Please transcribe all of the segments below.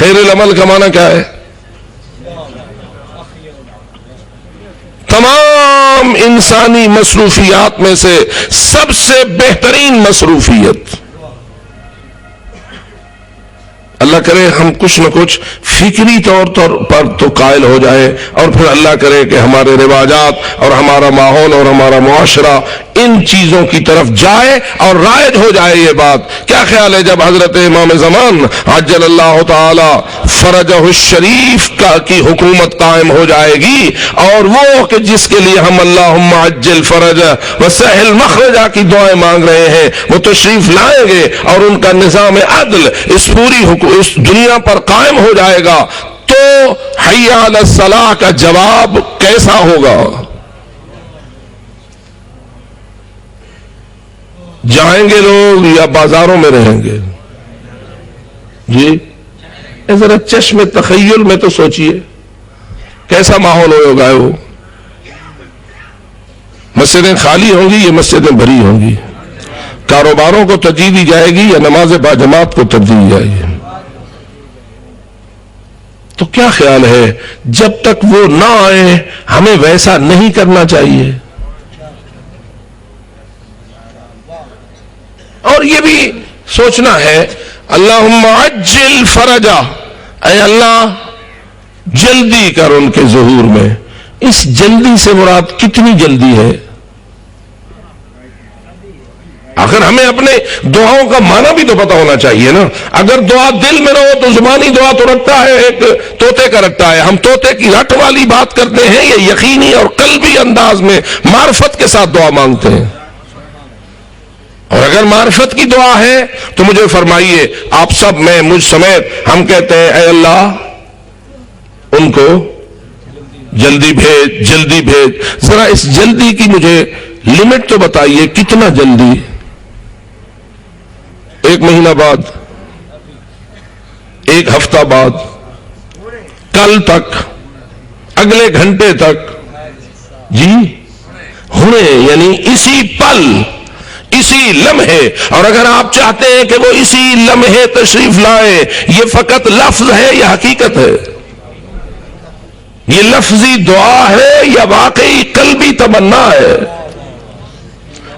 خیر العمل کا معنی کیا ہے؟ تمام انسانی مصروفیات میں سے سب سے بہترین مصروفیت. اللہ کرے ہم کچھ نہ کچھ فکری طور پر تو قائل ہو جائے، اور پھر اللہ کرے کہ ہمارے رواجات اور ہمارا ماحول اور ہمارا معاشرہ ان چیزوں کی طرف جائے اور رائج ہو جائے یہ بات. کیا خیال ہے جب حضرت امام زمان عجل اللہ تعالی فرجہ الشریف کی حکومت قائم ہو جائے گی، اور وہ کہ جس کے لیے ہم اللہم عجل فرجہ وسہل مخرجہ کی دعائیں مانگ رہے ہیں، وہ تشریف لائیں گے اور ان کا نظام عدل اس پوری اس دنیا پر قائم ہو جائے گا، تو حی علی الصلاۃ کا جواب کیسا ہوگا؟ جائیں گے لوگ یا بازاروں میں رہیں گے؟ جی ذرا چشم تخیل میں تو سوچئے کیسا ماحول ہوگا. وہ مسجدیں خالی ہوں گی یا مسجدیں بھری ہوں گی؟ کاروباروں کو ترجیح دی جائے گی یا نماز باجماعت کو ترجیح دی جائے گی؟ تو کیا خیال ہے جب تک وہ نہ آئے ہمیں ویسا نہیں کرنا چاہیے؟ اور یہ بھی سوچنا ہے اللہم عجل فرجہ، اے اللہ جلدی کر ان کے ظہور میں. اس جلدی سے مراد کتنی جلدی ہے؟ آخر ہمیں اپنے دعاؤں کا معنی بھی تو پتا ہونا چاہیے نا. اگر دعا دل میں نہ ہو تو زبانی دعا تو رکھتا ہے ایک طوطے کا رکھتا ہے. ہم طوطے کی رٹ والی بات کرتے ہیں یا یقینی اور قلبی انداز میں معرفت کے ساتھ دعا مانگتے ہیں؟ اور اگر معرفت کی دعا ہے تو مجھے فرمائیے، آپ سب میں مجھ سمیت ہم کہتے ہیں اے اللہ ان کو جلدی بھیج، جلدی بھیج. ذرا اس جلدی کی مجھے لمٹ تو بتائیے، کتنا جلدی؟ 1 مہینہ بعد، 1 ہفتہ بعد، کل تک، اگلے گھنٹے تک؟ جی ہونے یعنی اسی پل، اسی لمحے. اور اگر آپ چاہتے ہیں کہ وہ اسی لمحے تشریف لائے، یہ فقط لفظ ہے یا حقیقت ہے؟ یہ لفظی دعا ہے یا واقعی قلبی تمنا ہے؟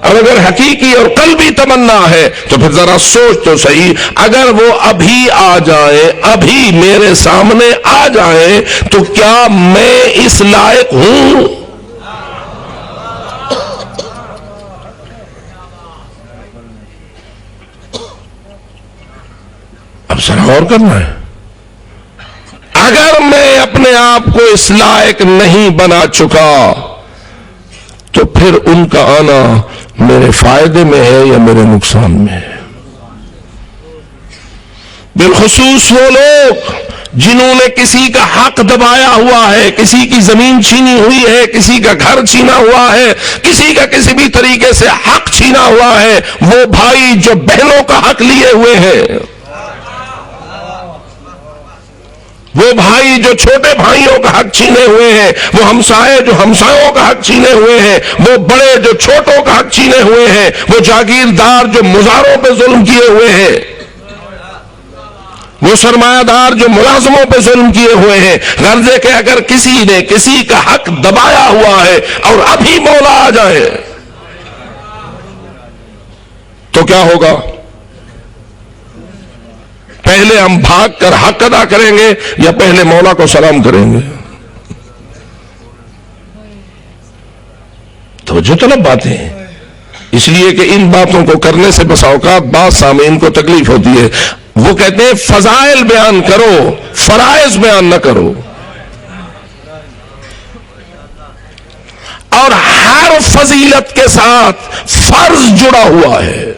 اور اگر حقیقی اور قلبی تمنا ہے تو پھر ذرا سوچ تو صحیح، اگر وہ ابھی آ جائے، ابھی میرے سامنے آ جائے، تو کیا میں اس لائق ہوں؟ اب ذرا اور کرنا ہے. اگر میں اپنے آپ کو اس لائق نہیں بنا چکا تو پھر ان کا آنا میرے فائدے میں ہے یا میرے نقصان میں ہے؟ بالخصوص وہ لوگ جنہوں نے کسی کا حق دبایا ہوا ہے، کسی کی زمین چھینی ہوئی ہے، کسی کا گھر چھینا ہوا ہے، کسی کا کسی بھی طریقے سے حق چھینا ہوا ہے، وہ بھائی جو بہنوں کا حق لیے ہوئے ہیں، وہ بھائی جو چھوٹے بھائیوں کا حق چھینے ہوئے ہیں، وہ ہمسائے جو ہمسایوں کا حق چھینے ہوئے ہیں، وہ بڑے جو چھوٹوں کا حق چھینے ہوئے ہیں، وہ جاگیردار جو مزاروں پہ ظلم کیے ہوئے ہیں، وہ سرمایہ دار جو ملازموں پہ ظلم کیے ہوئے ہیں. غرض ہے کہ اگر کسی نے کسی کا حق دبایا ہوا ہے اور ابھی مولا آ جائے تو کیا ہوگا؟ پہلے ہم بھاگ کر حق ادا کریں گے یا پہلے مولا کو سلام کریں گے؟ توجہ طلب باتیں ہیں، اس لیے کہ ان باتوں کو کرنے سے بس اوقات بعض سامعین کو تکلیف ہوتی ہے. وہ کہتے ہیں فضائل بیان کرو، فرائض بیان نہ کرو. اور ہر فضیلت کے ساتھ فرض جڑا ہوا ہے.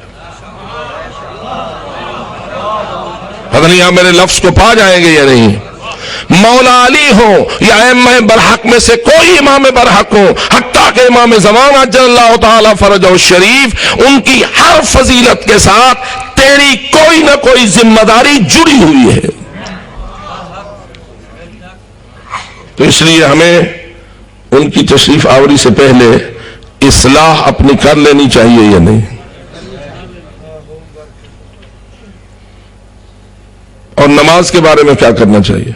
پتہ نہیں آپ میرے لفظ کو پا جائیں گے یا نہیں. مولا علی ہو یا ائمہ برحق میں سے کوئی امام برحق ہو، حتیٰ کہ امام زمان عجل اللہ تعالی فرجہ الشریف، ان کی ہر فضیلت کے ساتھ تیری کوئی نہ کوئی ذمہ داری جڑی ہوئی ہے. تو اس لیے ہمیں ان کی تشریف آوری سے پہلے اصلاح اپنی کر لینی چاہیے یا نہیں. اور نماز کے بارے میں کیا کرنا چاہیے؟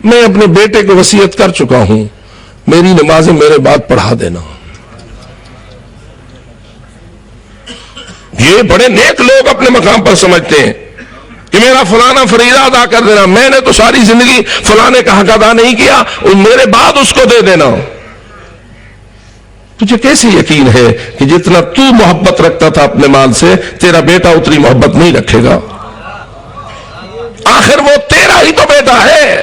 میں اپنے بیٹے کو وصیت کر چکا ہوں، میری نمازیں میرے بعد پڑھا دینا۔ یہ بڑے نیک لوگ اپنے مقام پر سمجھتے ہیں کہ میرا فلانا فریضہ ادا کر دینا، میں نے تو ساری زندگی فلانے کا حق ادا نہیں کیا، میرے بعد اس کو دے دینا۔ تجھے کیسے یقین ہے کہ جتنا تو محبت رکھتا تھا اپنے مال سے، تیرا بیٹا اتنی محبت نہیں رکھے گا؟ آخر وہ تیرا ہی تو بیٹا ہے۔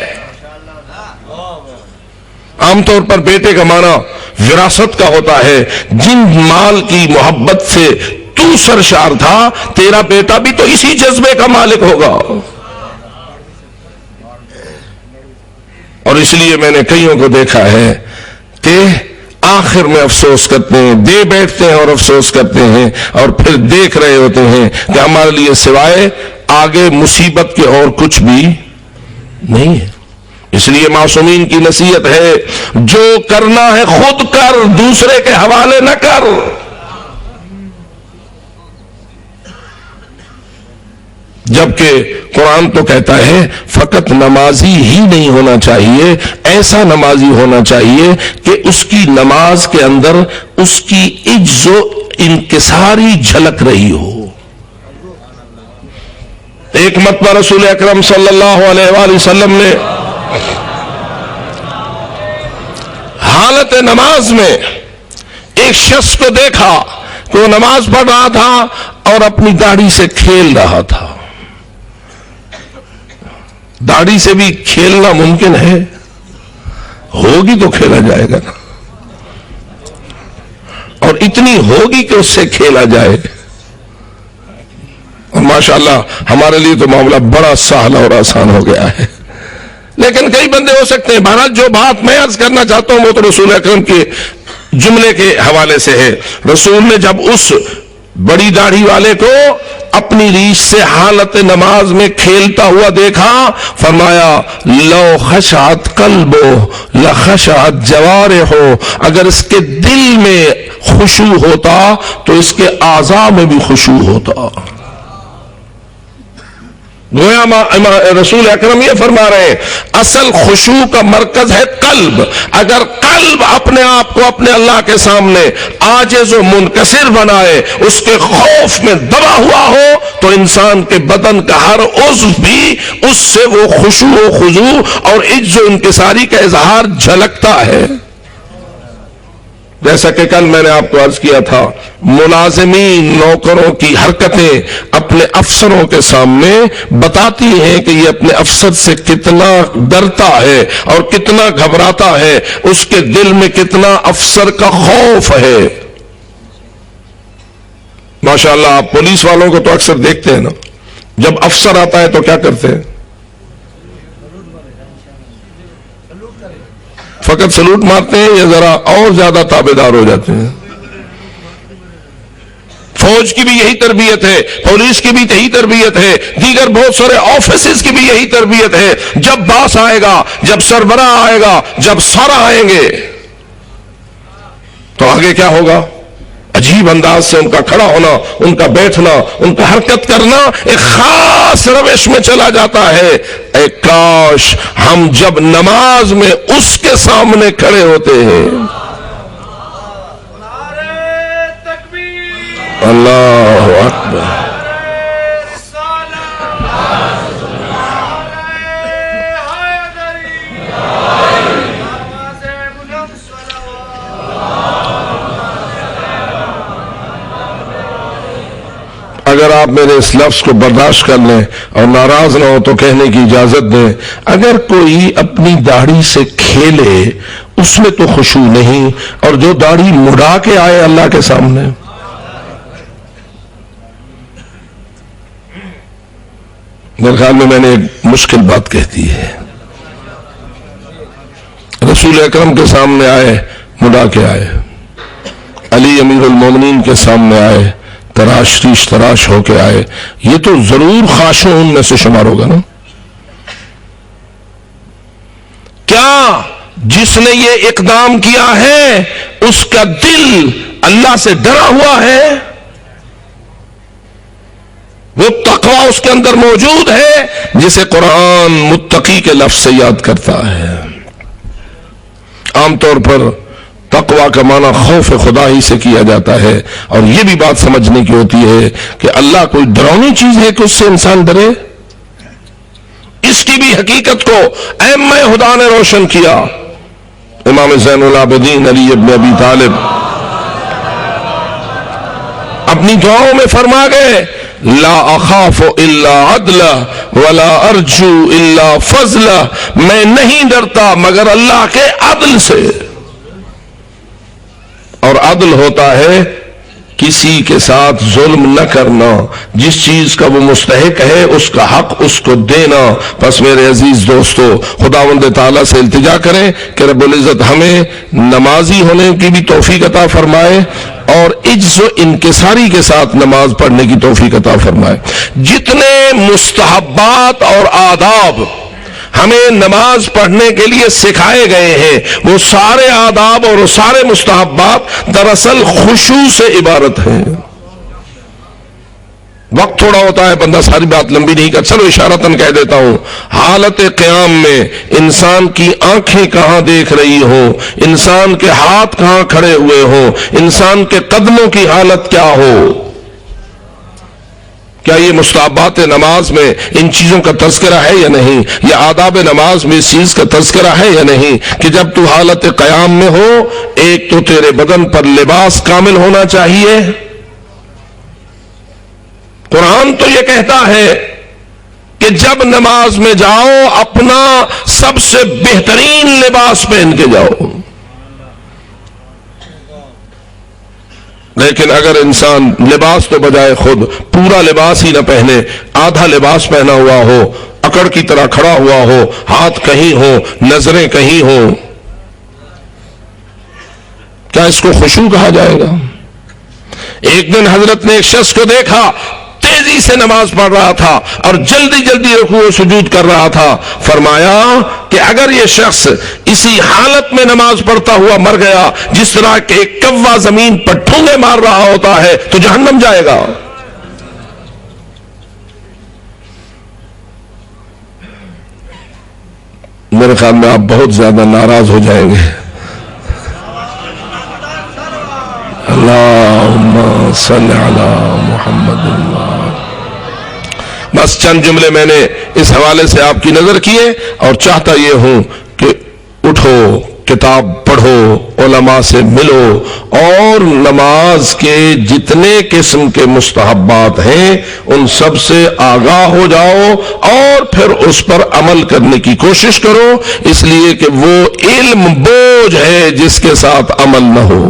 عام طور پر بیٹے کا معنی وراثت کا ہوتا ہے، جن مال کی محبت سے تو سرشار تھا، تیرا بیٹا بھی تو اسی جذبے کا مالک ہوگا۔ اور اس لیے میں نے کئیوں کو دیکھا ہے کہ آخر میں افسوس کرتے ہیں، دے بیٹھتے ہیں اور افسوس کرتے ہیں، اور پھر دیکھ رہے ہوتے ہیں کہ ہمارے لیے سوائے آگے مصیبت کے اور کچھ بھی نہیں ہے۔ اس لیے معصومین کی نصیحت ہے، جو کرنا ہے خود کر، دوسرے کے حوالے نہ کر۔ جبکہ قرآن تو کہتا ہے فقط نمازی ہی نہیں ہونا چاہیے، ایسا نمازی ہونا چاہیے کہ اس کی نماز کے اندر اس کی عجز و انکساری جھلک رہی ہو۔ ایک مرتبہ رسول اکرم صلی اللہ علیہ وآلہ وسلم نے حالت نماز میں ایک شخص کو دیکھا کہ وہ نماز پڑھ رہا تھا اور اپنی داڑھی سے کھیل رہا تھا۔ داڑھی سے بھی کھیلنا ممکن ہے؟ ہوگی تو کھیلا جائے گا نا، اور اتنی ہوگی کہ اس سے کھیلا جائے۔ اور ماشاءاللہ ہمارے لیے تو معاملہ بڑا سہل اور آسان ہو گیا ہے، لیکن کئی بندے ہو سکتے ہیں۔ بہرحال جو بات میں عرض کرنا چاہتا ہوں وہ تو رسول اکرم کے جملے کے حوالے سے ہے۔ رسول نے جب اس بڑی داڑھی والے کو اپنی ریش سے حالت نماز میں کھیلتا ہوا دیکھا، فرمایا لو خشعت قلبو لخشعت جوارحو، اگر اس کے دل میں خشوع ہوتا تو اس کے اعضاء میں بھی خشوع ہوتا۔ گویا رسول اکرم یہ فرما رہے ہیں اصل خشوع کا مرکز ہے قلب۔ اگر قلب اپنے آپ کو اپنے اللہ کے سامنے عاجز و منکسر بنائے، اس کے خوف میں دبا ہوا ہو، تو انسان کے بدن کا ہر عضو بھی اس سے وہ خشوع و خضوع اور عجز و انکساری کا اظہار جھلکتا ہے۔ جیسا کہ کل میں نے آپ کو عرض کیا تھا، ملازمین نوکروں کی حرکتیں اپنے افسروں کے سامنے بتاتی ہیں کہ یہ اپنے افسر سے کتنا ڈرتا ہے اور کتنا گھبراتا ہے، اس کے دل میں کتنا افسر کا خوف ہے۔ ماشاءاللہ آپ پولیس والوں کو تو اکثر دیکھتے ہیں نا، جب افسر آتا ہے تو کیا کرتے ہیں؟ فقط سلوٹ مارتے ہیں یا ذرا اور زیادہ تابعدار ہو جاتے ہیں؟ فوج کی بھی یہی تربیت ہے، پولیس کی بھی یہی تربیت ہے، دیگر بہت سارے آفیسز کی بھی یہی تربیت ہے۔ جب باس آئے گا، جب سربراہ آئے گا، جب سر آئیں گے تو آگے کیا ہوگا؟ عجیب انداز سے ان کا کھڑا ہونا، ان کا بیٹھنا، ان کا حرکت کرنا ایک خاص روش میں چلا جاتا ہے۔ اے کاش ہم جب نماز میں اس کے سامنے کھڑے ہوتے ہیں، اللہ اکبر، اگر آپ میرے اس لفظ کو برداشت کر لیں اور ناراض نہ ہو تو کہنے کی اجازت دیں، اگر کوئی اپنی داڑھی سے کھیلے اس میں تو خشوع نہیں، اور جو داڑھی مڑا کے آئے اللہ کے سامنے، میرے خیال میں نے ایک مشکل بات کہہ دی ہے۔ رسول اکرم کے سامنے آئے، مڑا کے آئے، علی امیر المومنین کے سامنے آئے، تراش ریش تراش ہو کے آئے، یہ تو ضرور خاشعون میں سے شمار ہوگا نا؟ کیا جس نے یہ اقدام کیا ہے اس کا دل اللہ سے ڈرا ہوا ہے؟ وہ تقوی اس کے اندر موجود ہے جسے قرآن متقی کے لفظ سے یاد کرتا ہے۔ عام طور پر تقوی کا معنی خوف خدا ہی سے کیا جاتا ہے، اور یہ بھی بات سمجھنے کی ہوتی ہے کہ اللہ کوئی ڈراؤنی چیز ہے کہ اس سے انسان ڈرے۔ اس کی بھی حقیقت کو ائمہ ہدی نے روشن کیا۔ امام زین العابدین علی ابن ابی طالب اپنی دعاؤں میں فرما گئے لا اخاف الا عدلہ ولا ارجو الا فضلہ، میں نہیں ڈرتا مگر اللہ کے عدل سے۔ اور عدل ہوتا ہے کسی کے ساتھ ظلم نہ کرنا، جس چیز کا وہ مستحق ہے اس کا حق اس کو دینا۔ بس میرے عزیز دوستو، خداوند تعالیٰ سے التجا کریں کہ رب العزت ہمیں نمازی ہونے کی بھی توفیق عطا فرمائے اور عجز و انکساری کے ساتھ نماز پڑھنے کی توفیق عطا فرمائے۔ جتنے مستحبات اور آداب ہمیں نماز پڑھنے کے لیے سکھائے گئے ہیں، وہ سارے آداب اور وہ سارے مستحبات دراصل خشوع سے عبارت ہیں۔ وقت تھوڑا ہوتا ہے، بندہ ساری بات لمبی نہیں کر، چلو اشارتاً کہہ دیتا ہوں۔ حالت قیام میں انسان کی آنکھیں کہاں دیکھ رہی ہوں، انسان کے ہاتھ کہاں کھڑے ہوئے ہوں، انسان کے قدموں کی حالت کیا ہو، کیا یہ مستحبات نماز میں ان چیزوں کا تذکرہ ہے یا نہیں، یا آداب نماز میں اس چیز کا تذکرہ ہے یا نہیں کہ جب تو حالت قیام میں ہو، ایک تو تیرے بدن پر لباس کامل ہونا چاہیے۔ قرآن تو یہ کہتا ہے کہ جب نماز میں جاؤ اپنا سب سے بہترین لباس پہن کے جاؤ، لیکن اگر انسان لباس تو بجائے خود پورا لباس ہی نہ پہنے، آدھا لباس پہنا ہوا ہو، اکڑ کی طرح کھڑا ہوا ہو، ہاتھ کہیں ہو، نظریں کہیں ہو، کیا اس کو خشوع کہا جائے گا؟ ایک دن حضرت نے ایک شخص کو دیکھا تیزی سے نماز پڑھ رہا تھا اور جلدی جلدی رکوع و سجود کر رہا تھا۔ فرمایا کہ اگر یہ شخص اسی حالت میں نماز پڑھتا ہوا مر گیا جس طرح کہ ایک کوا زمین پر ٹھونگے مار رہا ہوتا ہے تو جہنم جائے گا۔ میرے خیال میں آپ بہت زیادہ ناراض ہو جائیں گے۔ اللہم صلی علی محمد۔ بس چند جملے میں نے اس حوالے سے آپ کی نظر کیے اور چاہتا یہ ہوں کہ اٹھو، کتاب پڑھو، علماء سے ملو اور نماز کے جتنے قسم کے مستحبات ہیں ان سب سے آگاہ ہو جاؤ اور پھر اس پر عمل کرنے کی کوشش کرو، اس لیے کہ وہ علم بوجھ ہے جس کے ساتھ عمل نہ ہو۔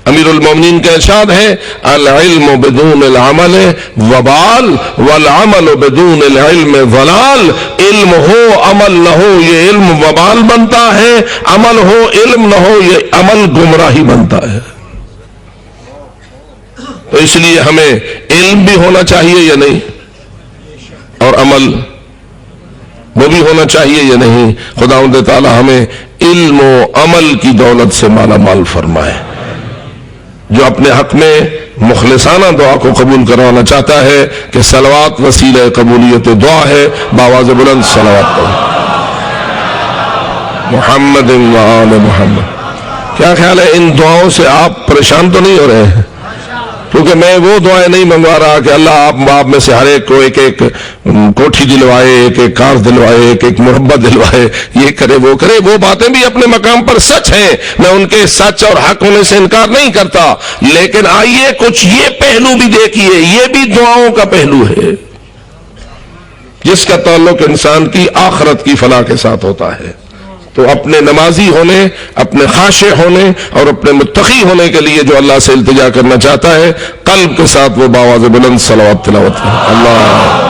امیر المومنین کا ارشاد ہے العلم بدون العمل وبال والعمل بدون العلم ضلال۔ علم ہو عمل نہ ہو یہ علم وبال بنتا ہے، عمل ہو علم نہ ہو یہ عمل گمراہی بنتا ہے۔ تو اس لیے ہمیں علم بھی ہونا چاہیے یا نہیں، اور عمل وہ بھی ہونا چاہیے یا نہیں۔ خداوند تعالی ہمیں علم و عمل کی دولت سے مالا مال فرمائے۔ جو اپنے حق میں مخلصانہ دعا کو قبول کروانا چاہتا ہے کہ صلوات وسیلہ قبولیت دعا ہے، بآواز بلند صلوات پڑھو۔ محمد و آل محمد۔ کیا خیال ہے ان دعاؤں سے آپ پریشان تو نہیں ہو رہے ہیں؟ کیونکہ میں وہ دعائیں نہیں منگوا رہا کہ اللہ آپ میں سے ہر ایک کو ایک ایک کوٹھی دلوائے، ایک ایک کار دلوائے، ایک ایک مربع دلوائے، یہ کرے وہ کرے۔ وہ باتیں بھی اپنے مقام پر سچ ہیں، میں ان کے سچ اور حق ہونے سے انکار نہیں کرتا، لیکن آئیے کچھ یہ پہلو بھی دیکھیے، یہ بھی دعاؤں کا پہلو ہے جس کا تعلق انسان کی آخرت کی فلاح کے ساتھ ہوتا ہے۔ تو اپنے نمازی ہونے، اپنے خاشع ہونے اور اپنے متقی ہونے کے لیے جو اللہ سے التجا کرنا چاہتا ہے، قلب کے ساتھ وہ بآواز بلند صلوات تلاوت ہے۔ اللہ